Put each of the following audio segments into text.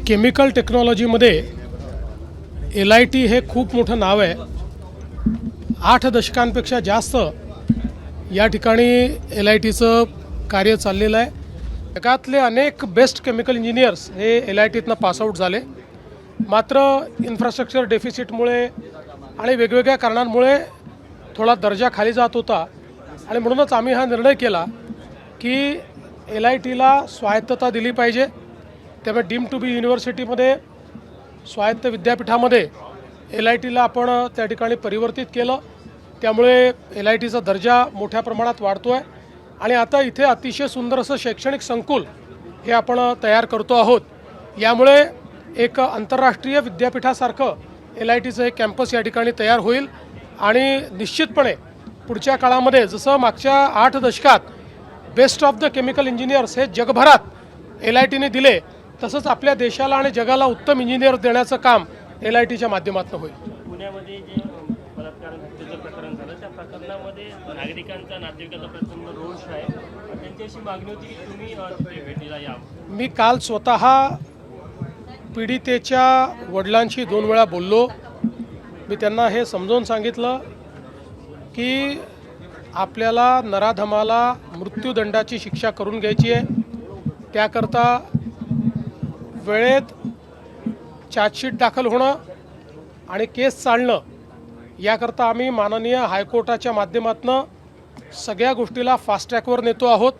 Chemical टेक्नॉलॉजीमध्ये LIT हे खूप मोठं नाव आहे। 8 दशकांपेक्षा जास्त या ठिकाणी LITचं कार्य चाललेलं आहे। जगातले अनेक बेस्ट केमिकल इंजिनियर्स हे LITतनं पासआउट झाले, मात्र इन्फ्रास्ट्रक्चर डेफिसिटमुळे आणि वेगवेगळ्या कारणांमुळे थोडा दर्जा खाली जात होता आणि म्हणूनच आम्ही हा निर्णय केला की LITला स्वायत्तता दिली पाहिजे। त्यामुळे डीम टू बी युनिव्हर्सिटीमध्ये स्वायत्त विद्यापीठामध्ये LITला आपण त्या ठिकाणी परिवर्तित केलं। त्यामुळे LITचा दर्जा मोठ्या प्रमाणात वाढतो आहे आणि आता इथे अतिशय सुंदर असं शैक्षणिक संकुल हे आपण तयार करतो आहोत। यामुळे एक आंतरराष्ट्रीय विद्यापीठासारखं LITचं एक कॅम्पस या ठिकाणी तयार होईल आणि निश्चितपणे पुढच्या काळामध्ये जसं मागच्या 8 दशकात best of the chemical engineers हे जगभरात LITने दिले, तसंच आपल्या देशाला आणि जगाला उत्तम इंजिनियर देण्याचं काम LITच्या माध्यमातून होईल। पुण्यामध्ये जे बलात्कार हत्येचं प्रकरण झालं त्या प्रकरणामध्ये नागरिकांचा नातेवाईकांचा प्रचंड रोष आहे। त्यांची अशी मागणी होती की तुम्ही तिथे भेटीला यावं। मी काल स्वतः पीडितेच्या वडिलांशी 2 वेळा बोललो। मी त्यांना हे समजावून सांगितलं की आपल्याला नराधमाला मृत्यूदंडाची शिक्षा करून घ्यायची आहे। त्याकरता वेळेत चार्जशीट दाखल होणं आणि केस चालणं याकरता आम्ही माननीय हायकोर्टाच्या माध्यमातून सगळ्या गोष्टीला फास्ट ट्रॅकवर नेतो आहोत।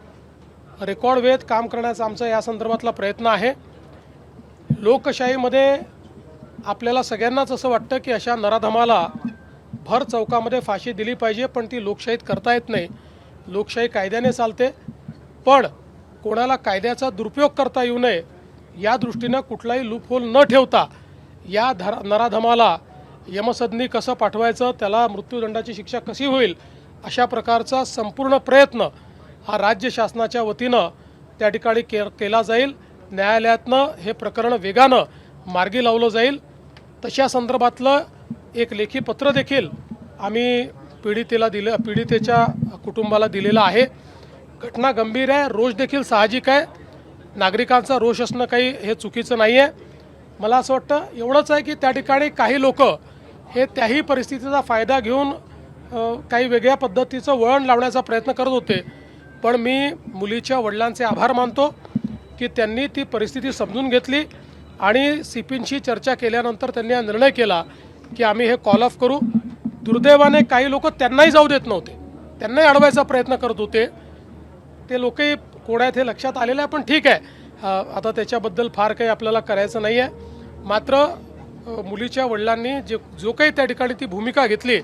रेकॉर्ड वेळेत काम करण्याचा आमचा या संदर्भातला प्रयत्न आहे। लोकशाहीमध्ये आपल्याला सगळ्यांनाच असं वाटतं की अशा नराधमाला भर चौकामध्ये फाशी दिली पाहिजे, पण ती लोकशाहीत करता येत नाही। लोकशाही कायद्याने चालते, पण कोणाला कायद्याचा दुरुपयोग करता येऊ नये या दृष्टीनं कुठलाही लूपहोल न ठेवता या नराधमाला यमसदनी कसं पाठवायचं, त्याला मृत्यूदंडाची शिक्षा कशी होईल, अशा प्रकारचा संपूर्ण प्रयत्न हा राज्य शासनाच्या वतीनं त्या ठिकाणी केला जाईल। न्यायालयातनं हे प्रकरण वेगानं मार्गी लावलं जाईल। तशा संदर्भातलं एक लेखी पत्र देखील आम्ही पीडितेच्या कुटुंबाला दिलेलं आहे। घटना गंभीर आहे, रोष देखील साहजिक आहे। नागरिकांचा रोष असणं काही हे चुकीचं नाही आहे। मला असं वाटतं एवढंच आहे की त्या ठिकाणी काही लोक हे त्याही परिस्थितीचा फायदा घेऊन काही वेगळ्या पद्धतीचं वळण लावण्याचा प्रयत्न करत होते, पण मी मुलीच्या वडिलांचे आभार मानतो की त्यांनी ती परिस्थिती समजून घेतली आणि CPंशी चर्चा केल्यानंतर त्यांनी हा निर्णय केला की आम्ही हे कॉल ऑफ करू। दुर्दैवाने काही लोक त्यांनाही जाऊ देत नव्हते, त्यांनाही अडवायचा प्रयत्न करत होते। ते लोकही कोण आहेत हे लक्षात आलेलं आहे, पण ठीक आहे, आता त्याच्याबद्दल फार काही आपल्याला करायचं नाही आहे। मात्र मुलीच्या वडिलांनी जो काही त्या ठिकाणी ती भूमिका घेतली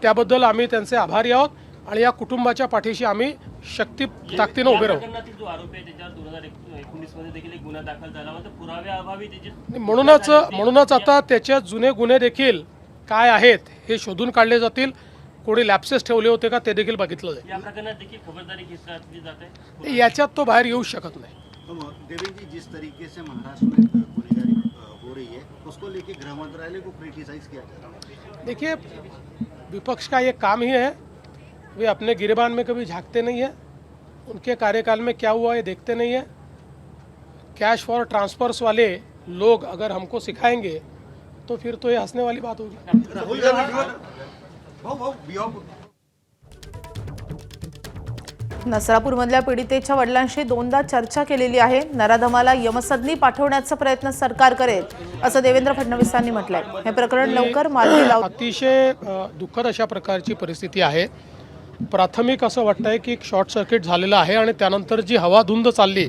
त्याबद्दल आम्ही त्यांचे आभारी आहोत आणि या कुटुंबाच्या पाठीशी आम्ही शक्ती ताकदीनं उभे राहू। जो आरोपी आहे त्याच्यावर 2019 मध्ये देखील एक गुन्हा दाखल झाला, मात्र पुराव्याअभावी त्याची म्हणूनच आता त्याचे जुने गुन्हे देखील काय आहेत हे शोधून काढले जातील। कोणी लॅप्सेस ठेवले होते का ते देखील बघितलं जाईल। या प्रकरणात देखील खबरदारी घेतली जाते, याच्यात तो बाहेर येऊ शकत नाही। देवेंद्र जी, जिस तरीके से महाराष्ट्र में गुनहगारी हो रही है उसको लेके गृह मंत्रालय को क्रिटिसाइज किया जा रहा है। देखिए, विपक्ष का ये काम ही है, वे अपने गिरेबान में कभी झांकते नहीं है। उनके कार्यकाल में क्या हुआ ये देखते नहीं है। कैश फॉर ट्रांसफर्स वाले लोग अगर हमको सिखाएंगे तो फिर तो ये हंसने वाली बात होगी। राहुल गांधी नसरापूरमधल्या पीडितेच्या वडिलांशी 2दा चर्चा केलेली आहे। नराधमाला यमसदनी पाठवण्याचा प्रयत्न सरकार करेल असं देवेंद्र फडणवीसांनी म्हटलंय। हे प्रकरण लवकर मार्गी लावून अतिशय दुःखद अशा प्रकारची परिस्थिती आहे। प्राथमिक असं वाटतंय की शॉर्ट सर्किट झालेलं आहे आणि त्यानंतर जी हवा धुंद चालली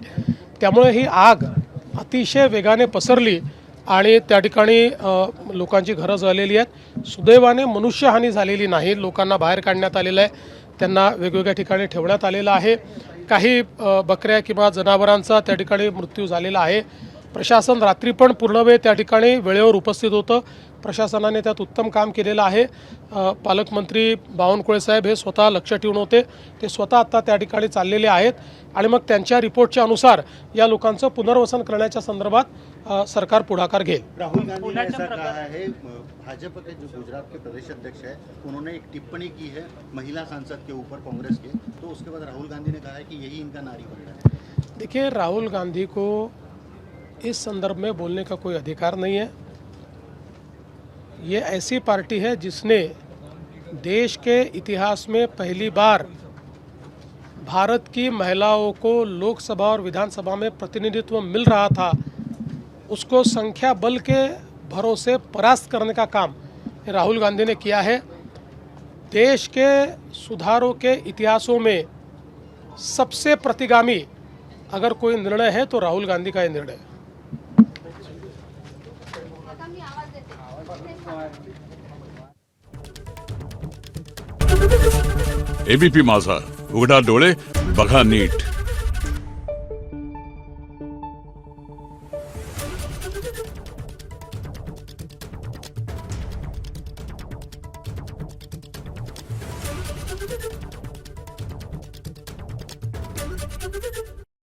त्यामुळे ही आग अतिशय वेगाने पसरली आणि त्या ठिकाणी लोकांची घरं जळलेली आहेत। सुदैवाने मनुष्यहानी झालेली नाही। लोकांना बाहेर काढण्यात आलेलं आहे, त्यांना वेगवेगळ्या ठिकाणी ठेवण्यात आलेलं आहे। काही बकऱ्या किंवा जनावरांचा त्या ठिकाणी मृत्यू झालेला आहे। प्रशासन रात्री पण पूर्ण वेळ त्या ठिकाणी वेळेवर उपस्थित होतं। प्रशासनाने त्यात उत्तम काम केलेलं आहे। पालकमंत्री बावनकुळे साहेब हे स्वतः लक्ष ठेवून होते, ते स्वतः आता त्या ठिकाणी चाललेले आहेत आणि मग त्यांच्या रिपोर्टच्या अनुसार या लोकांचं पुनर्वसन करण्याच्या संदर्भात सरकार पुढाकार घेईल। राहुल गांधी ने ऐसा कहा है, भाजपा के जो गुजरात के प्रदेश अध्यक्ष है उन्होंने एक टिप्पणी की है महिला सांसद के ऊपर कांग्रेस के, तो उसके बाद राहुल गांधी ने कहा है कि यही इनका नारी वंदन है। देखिए, राहुल गांधी को इस संदर्भ में बोलने का कोई अधिकार नहीं है। ये ऐसी पार्टी है जिसने देश के इतिहास में पहली बार भारत की महिलाओं को लोकसभा और विधानसभा में प्रतिनिधित्व मिल रहा था, उसको संख्या बल के भरोसे परास्त करने का काम राहुल गांधी ने किया है। देश के सुधारों के इतिहासों में सबसे प्रतिगामी अगर कोई निर्णय है तो राहुल गांधी का ये निर्णय है। एबीपी माझा, उघडा डोळे बघा नीट।